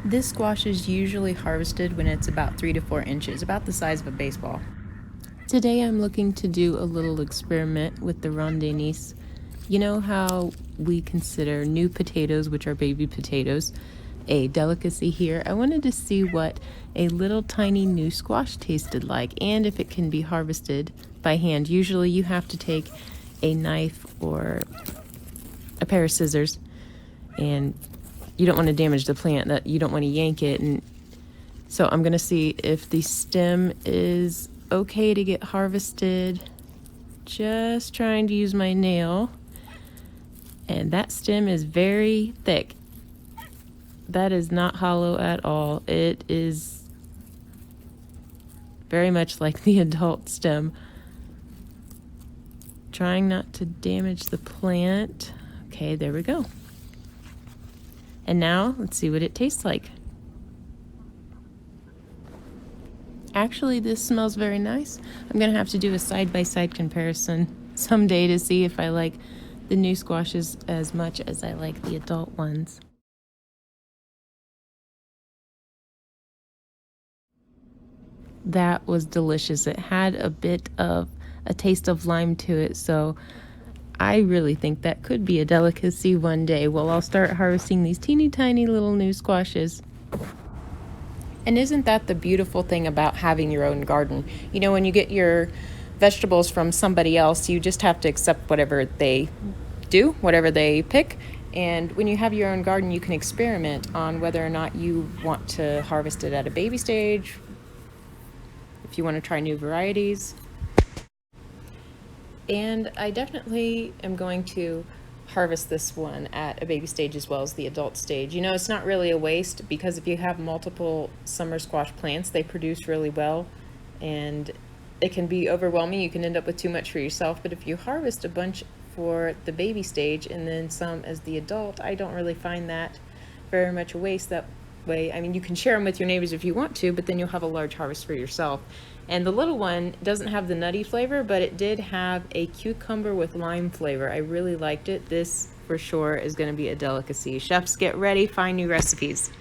This squash is usually harvested when it's about 3 to 4 inches, about the size of a baseball. Today I'm looking to do a little experiment with the Ronde. You know how we consider new potatoes, which are baby potatoes, a delicacy here? I wanted to see what a little tiny new squash tasted like and if it can be harvested by hand. Usually you have to take a knife or a pair of scissors, and you don't want to damage the plant, that you don't want to yank it. And so I'm going to see if the stem is okay to get harvested. Just trying to use my nail. And that stem is very thick. That is not hollow at all. It is very much like the adult stem. Trying not to damage the plant. Okay, there we go. And now let's see what it tastes like. Actually, this smells very nice. I'm gonna have to do a side-by-side comparison someday to see if I like the new squashes as much as I like the adult ones. That was delicious. It had a bit of a taste of lime to it, so I really think that could be a delicacy one day. Well, I'll start harvesting these teeny tiny little new squashes. And isn't that the beautiful thing about having your own garden? You know, when you get your vegetables from somebody else, you just have to accept whatever they do, whatever they pick. And when you have your own garden, you can experiment on whether or not you want to harvest it at a baby stage, if you want to try new varieties. And I definitely am going to harvest this one at a baby stage as well as the adult stage. You know, it's not really a waste, because if you have multiple summer squash plants, they produce really well, and it can be overwhelming. You can end up with too much for yourself, but if you harvest a bunch for the baby stage and then some as the adult, I don't really find that very much a waste that way. I mean, you can share them with your neighbors if you want to, but then you'll have a large harvest for yourself. And the little one doesn't have the nutty flavor, but it did have a cucumber with lime flavor. I really liked it. This for sure is going to be a delicacy. Chefs, get ready, find new recipes.